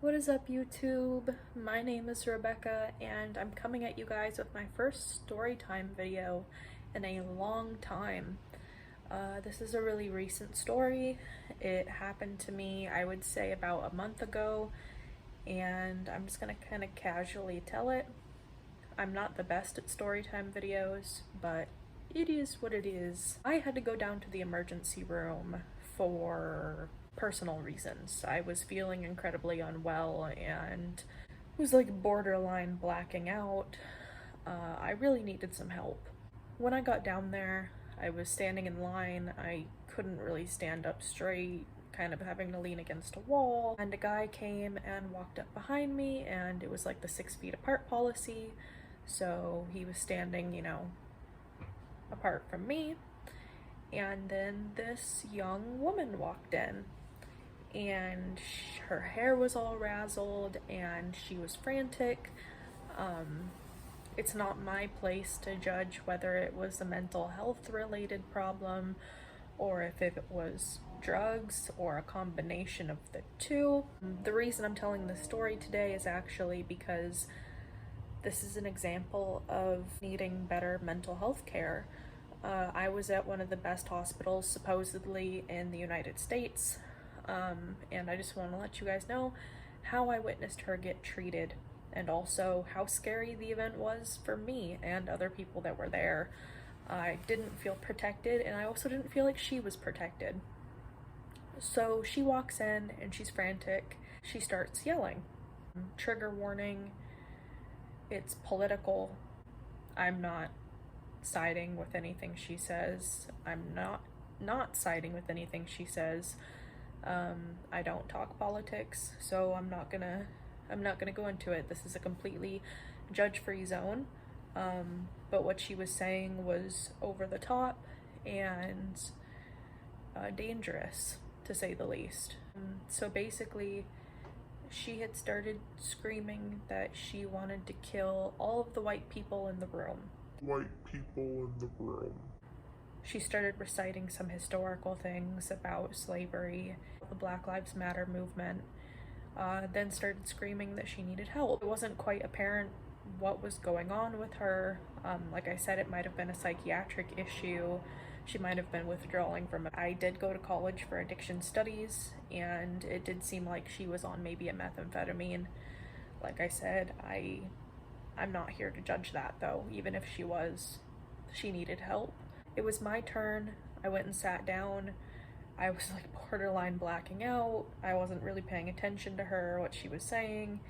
What is up, YouTube? My name is Rebecca, and I'm coming at you guys with my first story time video in a long time. This is a really recent story. It happened to me, I would say, about a month ago, and I'm just gonna kind of casually tell it. I'm not the best at story time videos, but it is what it is. I had to go down to the emergency room for personal reasons. I was feeling incredibly unwell and was like borderline blacking out. I really needed some help. When I got down there, I was standing in line. I couldn't really stand up straight, kind of having to lean against a wall. And a guy came and walked up behind me, and it was like the 6 feet apart policy. So he was standing, apart from me. And then this young woman walked in, and her hair was all razzled and she was frantic. It's not my place to judge whether it was a mental health related problem or if it was drugs or a combination of the two. The reason I'm telling this story today is actually because this is an example of needing better mental health care. I was at one of the best hospitals supposedly in the United States, and I just want to let you guys know how I witnessed her get treated and also how scary the event was for me and other people that were there. I didn't feel protected, and I also didn't feel like she was protected. So she walks in and she's frantic. She starts yelling. Trigger warning, it's political. I'm not siding with anything she says. I'm not siding with anything she says. I don't talk politics, so I'm not gonna go into it. This is a completely judge-free zone. But what she was saying was over the top and dangerous, to say the least. So basically, she had started screaming that she wanted to kill all of the white people in the room. She started reciting some historical things about slavery, the Black Lives Matter movement, then started screaming that she needed help. It wasn't quite apparent what was going on with her. Like I said, it might have been a psychiatric issue. She might have been withdrawing from it. I did go to college for addiction studies, and it did seem like she was on maybe a methamphetamine. Like I said, I'm not here to judge that though. Even if she was, she needed help. It was my turn. I went and sat down. I was like borderline blacking out. I wasn't really paying attention to her, what she was saying.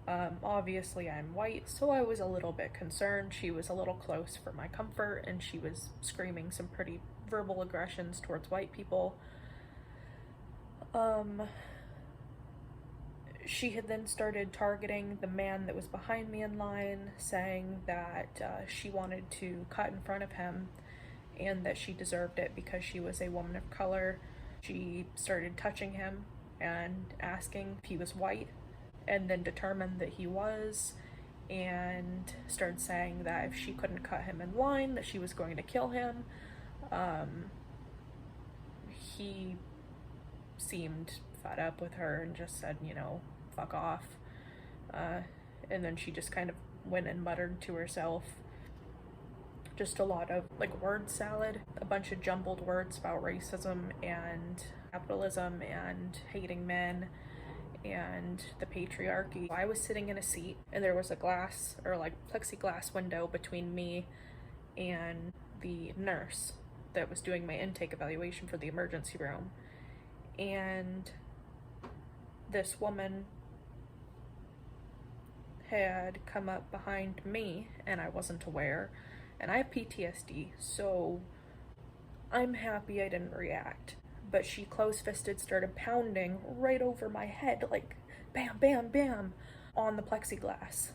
Obviously I'm white, so I was a little bit concerned. She was a little close for my comfort, and she was screaming some pretty verbal aggressions towards white people. She had then started targeting the man that was behind me in line, saying that she wanted to cut in front of him and that she deserved it because she was a woman of color. She started touching him and asking if he was white, and then determined that he was, and started saying that if she couldn't cut him in line, that she was going to kill him. He seemed fed up with her and just said, fuck off. And then she just kind of went and muttered to herself just a lot of like word salad, a bunch of jumbled words about racism and capitalism and hating men and the patriarchy. I was sitting in a seat, and there was a glass or like plexiglass window between me and the nurse that was doing my intake evaluation for the emergency room. And this woman had come up behind me, and I wasn't aware. And I have PTSD, so I'm happy I didn't react. But she close-fisted started pounding right over my head, like bam, bam, bam, on the plexiglass,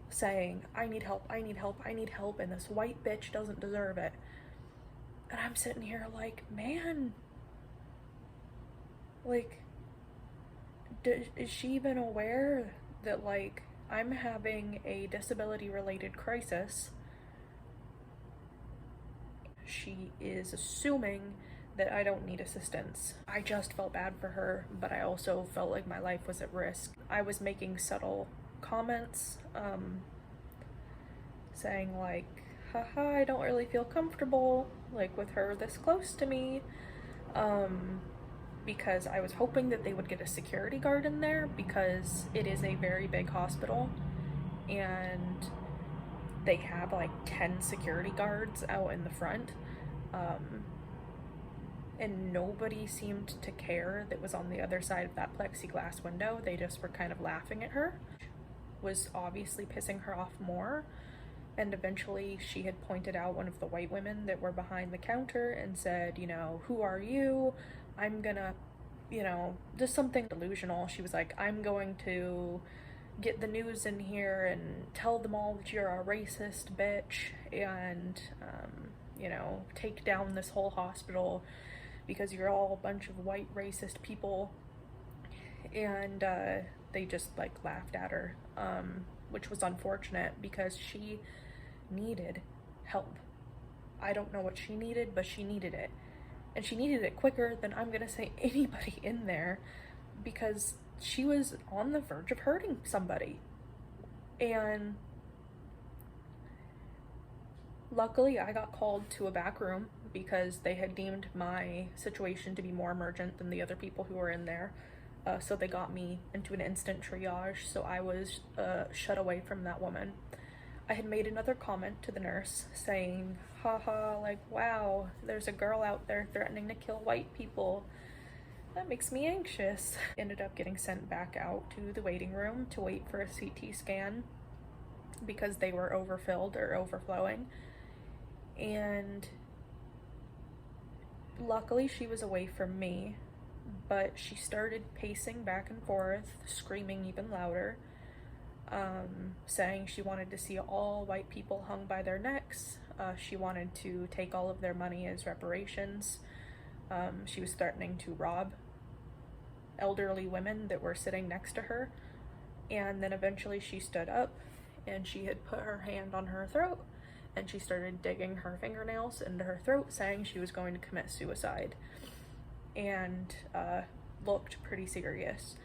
saying, I need help, I need help, I need help, and this white bitch doesn't deserve it. And I'm sitting here like, man, like, is she even aware that, like, I'm having a disability-related crisis? She is assuming that I don't need assistance. I just felt bad for her, but I also felt like my life was at risk. I was making subtle comments, saying like, haha, I don't really feel comfortable, like, with her this close to me, because I was hoping that they would get a security guard in there, because it is a very big hospital, and they have like 10 security guards out in the front, and nobody seemed to care that was on the other side of that plexiglass window. They just were kind of laughing at her, was obviously pissing her off more. And eventually she had pointed out one of the white women that were behind the counter and said, you know, who are you? I'm gonna, you know, just something delusional. She was like, I'm going to get the news in here and tell them all that you're a racist bitch, and, you know, take down this whole hospital because you're all a bunch of white racist people. And they just like laughed at her, which was unfortunate because she needed help. I don't know what she needed, but she needed it. And she needed it quicker than I'm gonna say anybody in there, because she was on the verge of hurting somebody. And luckily I got called to a back room because they had deemed my situation to be more emergent than the other people who were in there. So they got me into an instant triage, so I was shut away from that woman. I had made another comment to the nurse saying, haha, like, wow, there's a girl out there threatening to kill white people. That makes me anxious. Ended up getting sent back out to the waiting room to wait for a CT scan because they were overfilled or overflowing. And luckily she was away from me, but she started pacing back and forth, screaming even louder, saying she wanted to see all white people hung by their necks. She wanted to take all of their money as reparations. She was threatening to rob elderly women that were sitting next to her. And then eventually she stood up and she had put her hand on her throat and she started digging her fingernails into her throat, saying she was going to commit suicide, and looked pretty serious.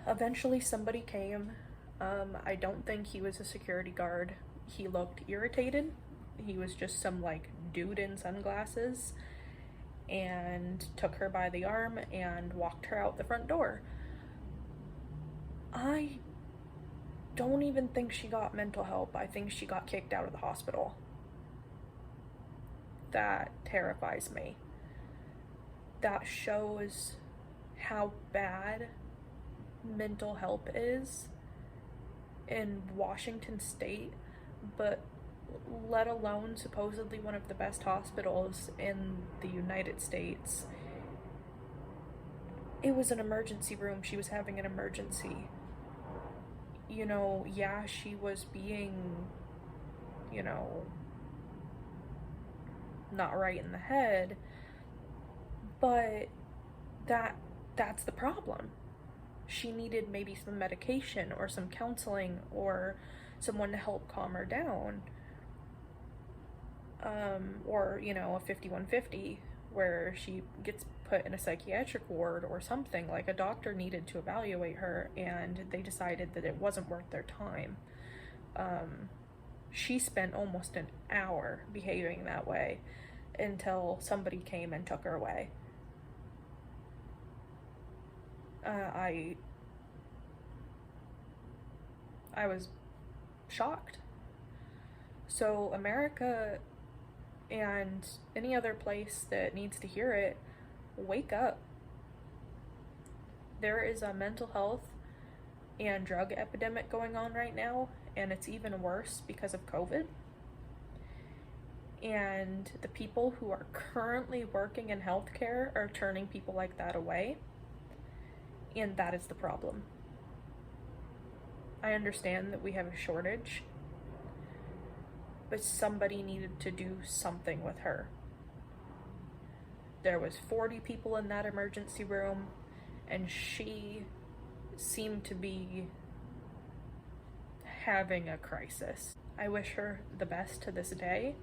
Eventually somebody came. I don't think he was a security guard. He looked irritated. He was just some like dude in sunglasses, and took her by the arm and walked her out the front door. I don't even think she got mental help. I think she got kicked out of the hospital. That terrifies me. That shows how bad mental help is in Washington State, but let alone supposedly one of the best hospitals in the United States. It was an emergency room. She was having an emergency. You know, yeah, she was being, you know, not right in the head, but that's the problem. She needed maybe some medication or some counseling or someone to help calm her down. Or, you know, a 5150 where she gets put in a psychiatric ward or something. Like, a doctor needed to evaluate her and they decided that it wasn't worth their time. She spent almost an hour behaving that way until somebody came and took her away. I was shocked. So America and any other place that needs to hear it, wake up. There is a mental health and drug epidemic going on right now, and it's even worse because of COVID. And the people who are currently working in healthcare are turning people like that away, and that is the problem. I understand that we have a shortage, but somebody needed to do something with her. There was 40 people in that emergency room, and she seemed to be having a crisis. I wish her the best to this day.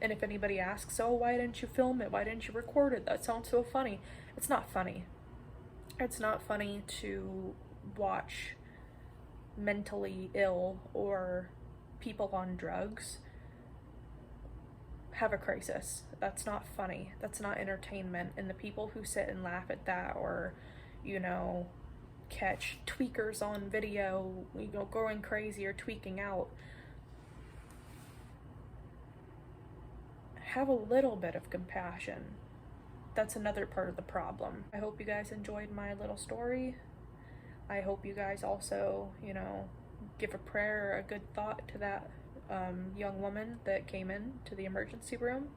And if anybody asks, oh, why didn't you film it? Why didn't you record it? That sounds so funny. It's not funny. It's not funny to watch mentally ill or people on drugs have a crisis. That's not funny. That's not entertainment. And the people who sit and laugh at that, or, you know, catch tweakers on video, you know, going crazy or tweaking out, have a little bit of compassion. That's another part of the problem. I hope you guys enjoyed my little story. I hope you guys also, you know, give a prayer or a good thought to that young woman that came in to the emergency room.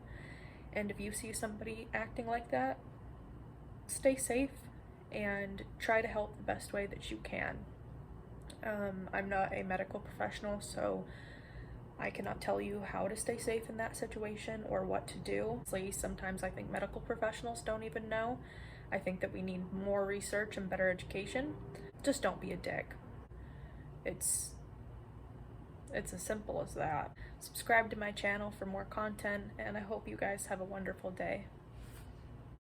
And if you see somebody acting like that, stay safe and try to help the best way that you can. I'm not a medical professional, so I cannot tell you how to stay safe in that situation or what to do. Sometimes I think medical professionals don't even know. I think that we need more research and better education. Just don't be a dick. It's as simple as that. Subscribe to my channel for more content, and I hope you guys have a wonderful day.